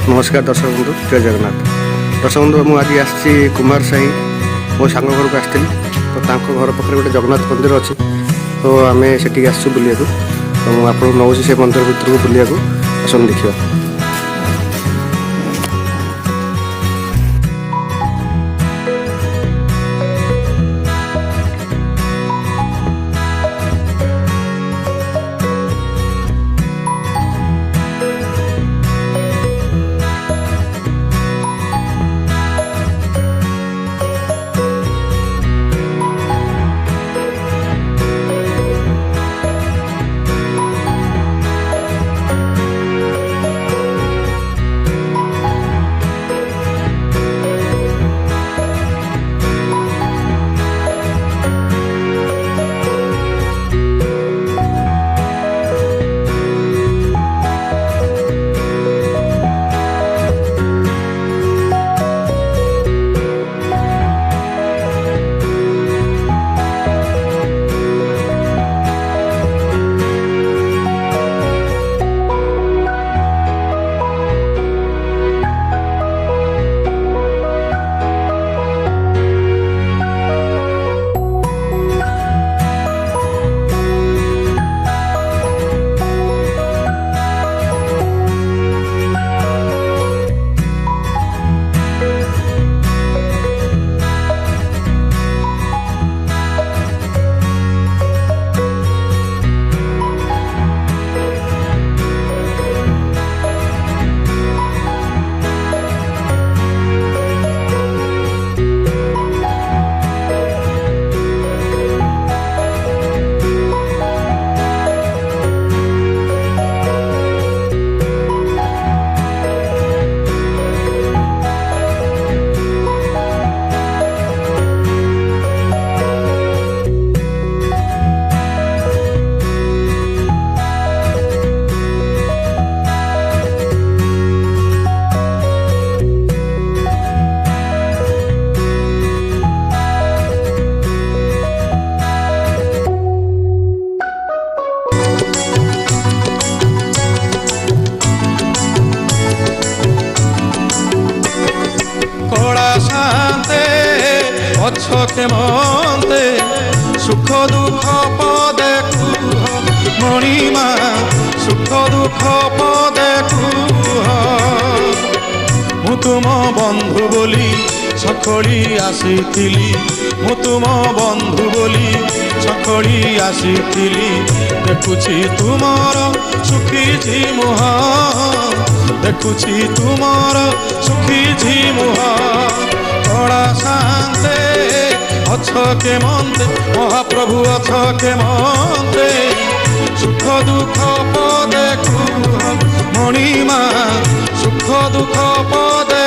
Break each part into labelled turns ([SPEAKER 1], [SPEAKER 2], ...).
[SPEAKER 1] नमस्कार दर्शक बंधु, जय जगन्नाथ। दर्शक बंधु, मुझे आज कुमार साही मो सांग घर को आसती तो घर पाखे गोटे जगन्नाथ मंदिर अच्छी तो आम से आसू बुलिया तो मुझे नौ से मंदिर भर को बुलिया आसन देखा।
[SPEAKER 2] अछके मते सुख दुख पदे मणिमा सुख दुख पदे मु तुम बंधु बोली सखड़ी आसीथिली मु तुम बंधु बोली सखड़ी आसीथिली देखुछि तुमर सुखी जी मुह देखुछि तुमर सुखी जी मुह थोड़ा शांते अछके मते महाप्रभु अछके मते सुख दुख पदे मणिमा सुख दुख पदे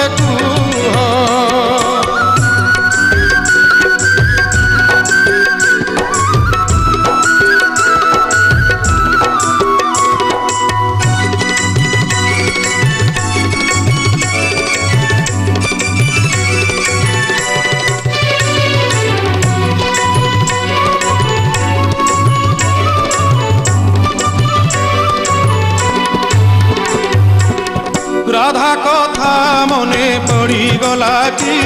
[SPEAKER 2] राधा कथा मने पड़ी गला कि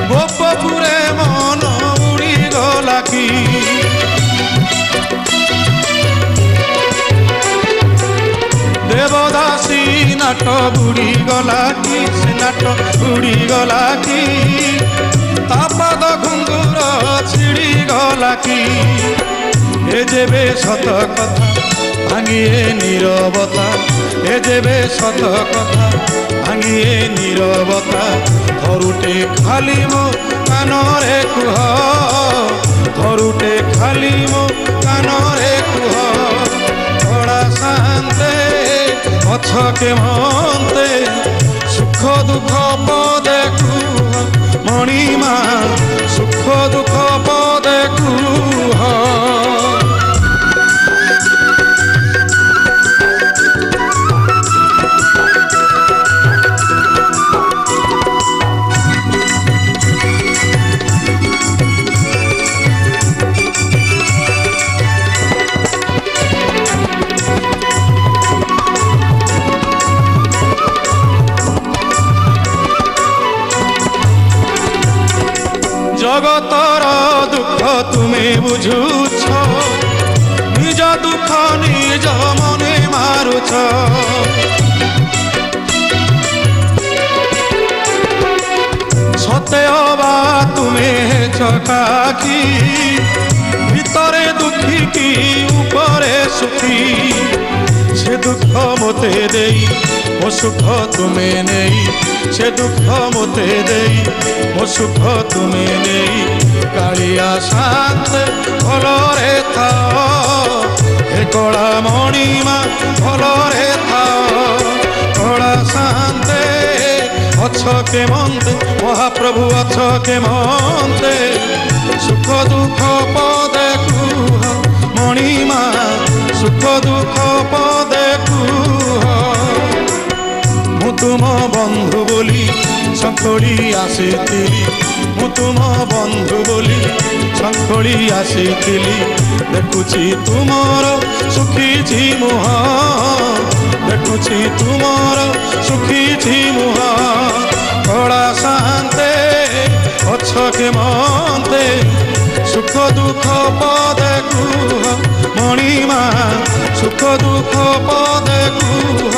[SPEAKER 2] गोपपुरे मन उड़ी गला कि देवदासी नाट बुड़ी गला कि से नाट बुड़ी गला कि तापद घुंगुर छिड़ी गला कि ए जेबे सत कथा भांगिए नीरवता ए जेबे सत कथा भांगिए नीरवता धरुटे खाली मो कानरे कुह धरुटे खाली मो कानरे कुह थोड़ा शांते अछके मते सुख दुख पदे कुह मणिमा सुख दुख पदे कुह জগতর দুঃখ তুমি বুঝুছ নিজ দুঃখ নিজ মনে মারুছ সতে অবা তুমি চকাকি ভিতরে দুঃখী কি উপরে সুখী সে দুঃখ মতে দেই ও সুখ তুমি নেই সে দুঃখ মতে দেই ও সুখ তুমি নেই কালিয়া শান্তে ভলরে থাও হে কলা মণিমা ভলরে থাও কলা শান্তে অছ কে মন্তে মহাপ্রভু অছ কে মন্তে সুখ দুঃখ পদে কুহ মণিমা সুখ দুঃখ পদে কুহ মু তুম বন্ধু বলি শঙ্খড়ি আসিଥିଲି মু তুম বন্ধু বলি শঙ্খড়ি আসিଥିଲି দেখুছি তুমর সুখিছি মুহ দেখুছি তুমর সুখিছি মুহ কলা শান্তে অছ কে মন্তে সুখ দুঃখ পদে কুহ মণিমা সুখ দুঃখ পদে কুহ